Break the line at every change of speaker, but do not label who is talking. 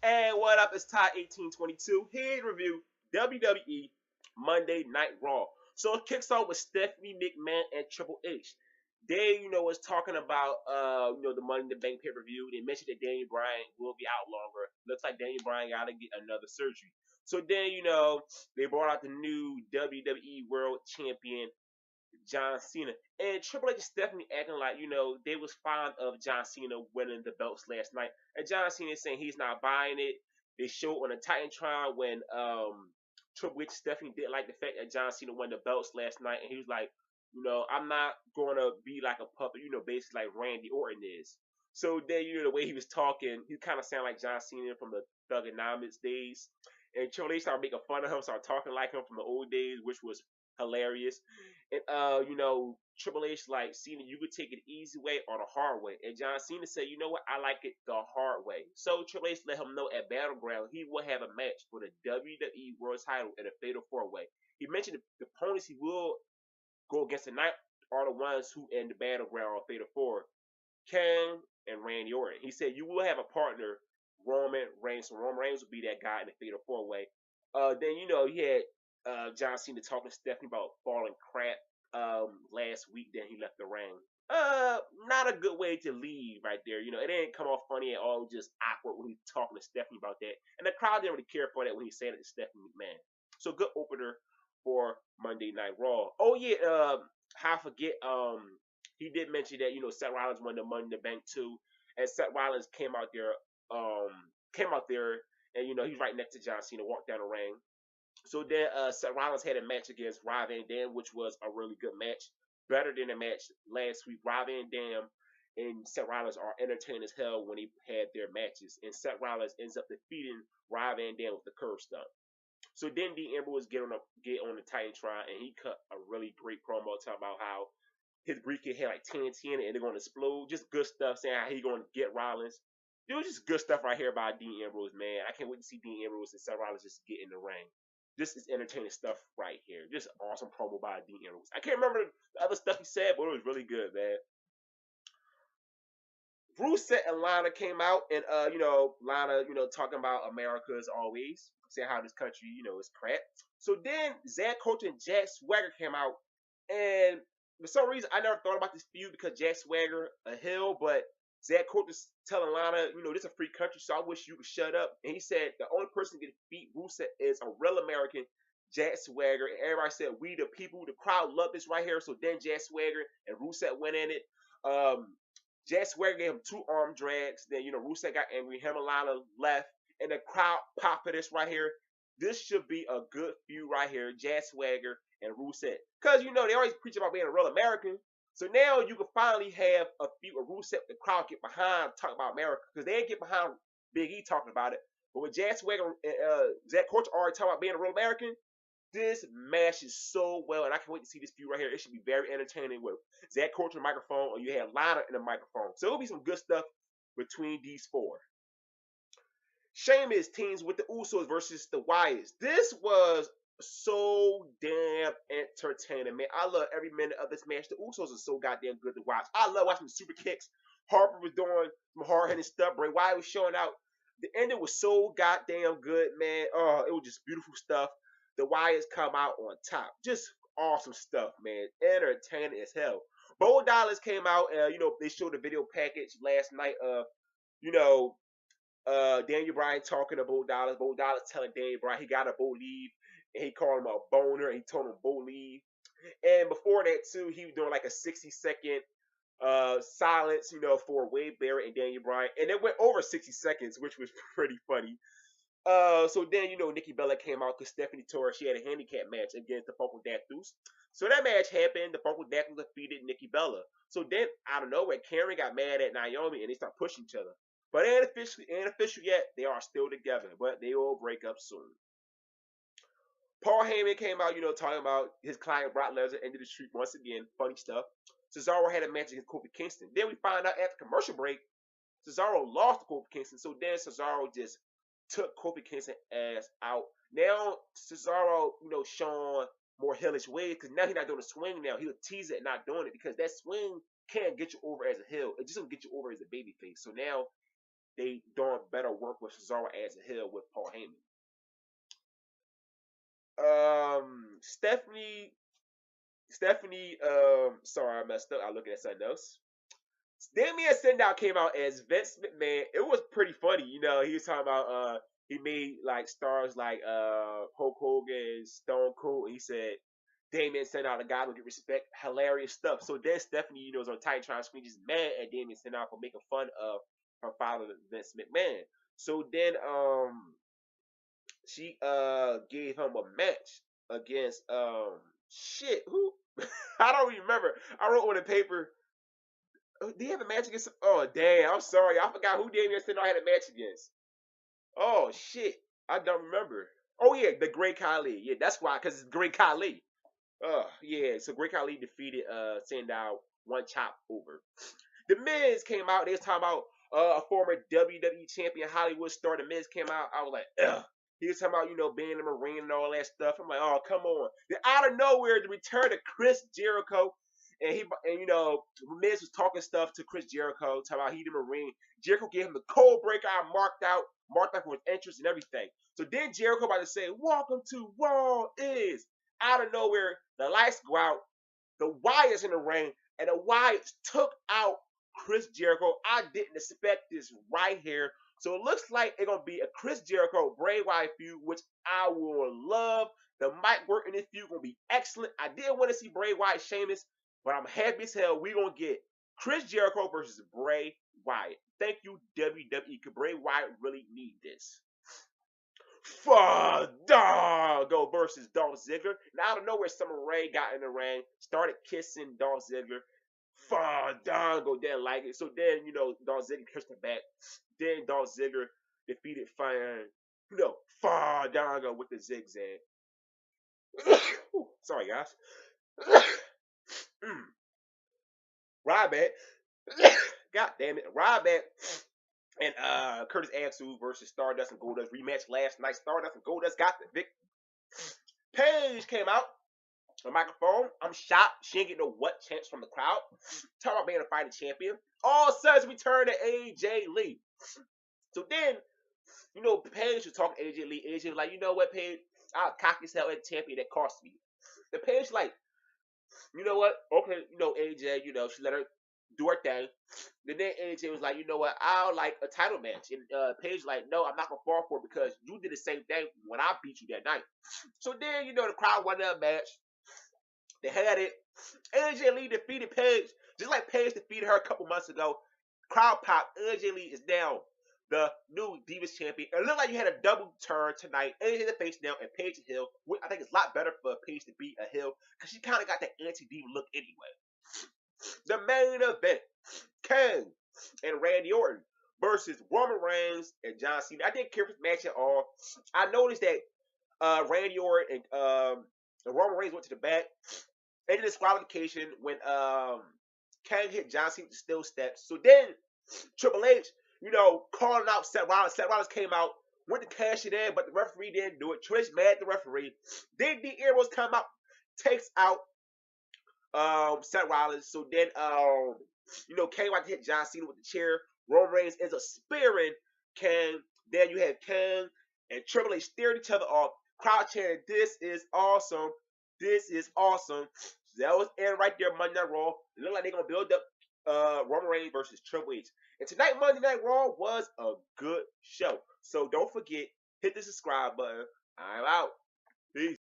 And what up? It's Ty1822 here to review WWE Monday Night Raw. So it kicks off with Stephanie McMahon and Triple H. They, was talking about, the Money in the Bank pay-per-view. They mentioned that Daniel Bryan will be out longer. Looks like Daniel Bryan got to get another surgery. So then, they brought out the new WWE World Champion John Cena. And Triple H is definitely acting like, they was fond of John Cena winning the belts last night. And John Cena is saying he's not buying it. They showed on the Titantron when Triple H definitely didn't like the fact that John Cena won the belts last night. And he was like, I'm not going to be like a puppet, basically like Randy Orton is. So then, the way he was talking, he kind of sounded like John Cena from the Thugonomics days. And Triple H started making fun of him, started talking like him from the old days, which was hilarious. And Triple H like Cena, you could take it easy way or the hard way. And John Cena said, you know what, I like it the hard way. So Triple H let him know at Battleground he will have a match for the WWE World Title in a Fatal 4-Way. He mentioned the opponents he will go against tonight are the ones who in the Battleground or Fatal 4, Kane and Randy Orton. He said you will have a partner, Roman Reigns. So Roman Reigns will be that guy in the Fatal 4-Way. Then he had John Cena talking to Stephanie about falling crap last week. Then he left the ring. Not a good way to leave right there. It didn't come off funny at all. Just awkward when he was talking to Stephanie about that. And the crowd didn't really care for that when he said it to Stephanie McMahon. So good opener for Monday Night Raw. Oh yeah, how I forget, he did mention that, Seth Rollins won the Money in the Bank too. And Seth Rollins came out there, and he's right next to John Cena, walked down the ring. So then Seth Rollins had a match against Rob Van Dam, which was a really good match. Better than the match last week. Rob Van Dam and Seth Rollins are entertaining as hell when they had their matches. And Seth Rollins ends up defeating Rob Van Dam with the curb stomp. So then Dean Ambrose get on the Titantron, and he cut a really great promo talking about how his briefcase had like TNT in it and they're going to explode. Just good stuff, saying how he's going to get Rollins. It was just good stuff right here by Dean Ambrose, man. I can't wait to see Dean Ambrose and Seth Rollins just get in the ring. This is entertaining stuff right here. Just awesome promo by Dean Ambrose. I can't remember the other stuff he said, but it was really good, man. Rusev and Lana came out, and Lana, talking about America as always, saying how this country, is crap. So then Zack Coach and Jack Swagger came out, and for some reason I never thought about this feud because Jack Swagger a heel, but Zack Coach is telling Lana, this is a free country, so I wish you would shut up. And he said the only person that can beat Rusev is a real American, Jack Swagger. And everybody said, we the people. The crowd loved this right here. So then Jack Swagger and Rusev went in it. Jack Swagger gave him 2 arm drags. Then, Rusev got angry. Him and Lana left. And the crowd popped for this right here. This should be a good feud right here. Jack Swagger and Rusev. Because, they always preach about being a real American. So now you can finally have a feud of Rusev, the crowd get behind, talk about America. Because they ain't get behind Big E talking about it. But with Jack Swagger and Zack Coach already talking about being a real American, this matches so well, and I can't wait to see this feud right here. It should be very entertaining with Zack Coach on the microphone, or you have Lana in the microphone. So it'll be some good stuff between these 4. Sheamus teams with the Usos versus the Wyatts. This was so damn entertaining, man. I love every minute of this match. The Usos are so goddamn good to watch. I love watching the super kicks. Harper was doing some hard-hitting stuff. Bray Wyatt was showing out. The ending was so goddamn good, man. Oh, it was just beautiful stuff. The Wyatts come out on top. Just awesome stuff, man. Entertaining as hell. Bo Dallas came out, they showed the video package last night of, Daniel Bryan talking to Bo Dallas. Bo Dallas telling Daniel Bryan he got to Bo leave. And he called him a boner. And he told him Bo leave. And before that, too, he was doing like a 60-second silence, for Wade Barrett and Daniel Bryan. And it went over 60 seconds, which was pretty funny. So then, Nikki Bella came out because Stephanie Torres, she had a handicap match against the Funkadactyls. So that match happened. The Funkadactyls defeated Nikki Bella. So then, out of nowhere, Karen got mad at Naomi and they start pushing each other. But it ain't official yet. They are still together, but they will break up soon. Paul Heyman came out, talking about his client Brock Lesnar ended the streak once again. Funny stuff. Cesaro had a match against Kofi Kingston. Then we find out after commercial break, Cesaro lost to Kofi Kingston. So then Cesaro just took Kofi Kingston ass out. Now Cesaro, showing more hellish ways because now he's not doing a swing now. He'll tease it and not doing it because that swing can't get you over as a heel. It just don't get you over as a babyface. So now they doing better work with Cesaro as a heel with Paul Heyman. Stephanie, sorry, I messed up. I looking at something else. Damian Sandow came out as Vince McMahon. It was pretty funny, you know. He was talking about he made like stars like Hulk Hogan, Stone Cold. He said Damian Sandow, the guy who get respect, hilarious stuff. So then Stephanie, you know, is on Titantron screen just mad at Damian Sandow for making fun of her father, Vince McMahon. So then she gave him a match against shit, who I don't remember. I wrote on the paper. Did he have a match against? Oh damn! I'm sorry, I forgot who Damian Sandow had a match against. Oh shit, I don't remember. Oh yeah, the Great Khali. Yeah, that's why, cause it's Great Khali. Yeah. So Great Khali defeated Sandow one chop over. The Miz came out. They was talking about a former WWE champion, Hollywood star. The Miz came out. I was like, ugh. He was talking about, you know, being in the Marine and all that stuff. I'm like, oh, come on. Then out of nowhere, the return of Chris Jericho. And you know, Miz was talking stuff to Chris Jericho, talking about he the Marine. Jericho gave him the code breaker. I marked out for his entrance and everything. So then Jericho about to say, welcome to Raw is. Out of nowhere, the lights go out. The Wyatts in the ring. And the Wyatts took out Chris Jericho. I didn't expect this right here. So it looks like it's going to be a Chris Jericho Bray Wyatt feud, which I will love. The mic work in this feud going to be excellent. I did want to see Bray Wyatt Sheamus, but I'm happy as hell we're going to get Chris Jericho versus Bray Wyatt. Thank you, WWE, because Bray Wyatt really need this. Fandango versus Dolph Ziggler. Now out of nowhere, Summer Rae got in the ring, started kissing Dolph Ziggler. Fandango didn't like it. So then, you know, Dolph Ziggler kissed her back. Then Dolph Ziggler defeated Fandango with the zigzag. Sorry, guys. Ryback. God damn it. Ryback and Curtis Axel versus Stardust and Goldust rematch last night. Stardust and Goldust got the victory. Paige came out on the microphone. I'm shocked. She didn't get no what chance from the crowd. Talking about being a fighting champion. All sudden return to AJ Lee. So then, you know, Paige was talking to AJ Lee. AJ was like, you know what, Paige? I'll cock yourself as a champion that cost me. The Paige like, you know what? Okay, you know, AJ, you know, she let her do her thing. And then AJ was like, you know what? I'll like a title match. And Paige like, no, I'm not gonna fall for it because you did the same thing when I beat you that night. So then, you know, the crowd wanted a match. They had it. AJ Lee defeated Paige, just like Paige defeated her a couple months ago. Crowd pop. AJ Lee is now the new Divas champion. It looked like you had a double turn tonight. AJ the face now and Paige the heel. I think it's a lot better for Paige to be a heel because she kind of got that anti-diva look anyway. The main event, Kane and Randy Orton versus Roman Reigns and John Cena. I didn't care for this match at all. I noticed that Randy Orton and Roman Reigns went to the back. Ended disqualification when Kane hit John Cena with the steel steps. So then Triple H, you know, calling out Seth Rollins. Seth Rollins came out, went to cash it in, but the referee didn't do it. Triple H mad at the referee. Then the Arrows come out, takes out Seth Rollins. So then you know, Kane wanted to hit John Cena with the chair. Roman Reigns ends up spearing Kane. Then you have Kane and Triple H steering each other off. Crowd chanting, "This is awesome. This is awesome." So that was end right there, Monday Night Raw. It looked like they're going to build up Roman Reigns versus Triple H. And tonight, Monday Night Raw was a good show. So don't forget, hit the subscribe button. I'm out. Peace.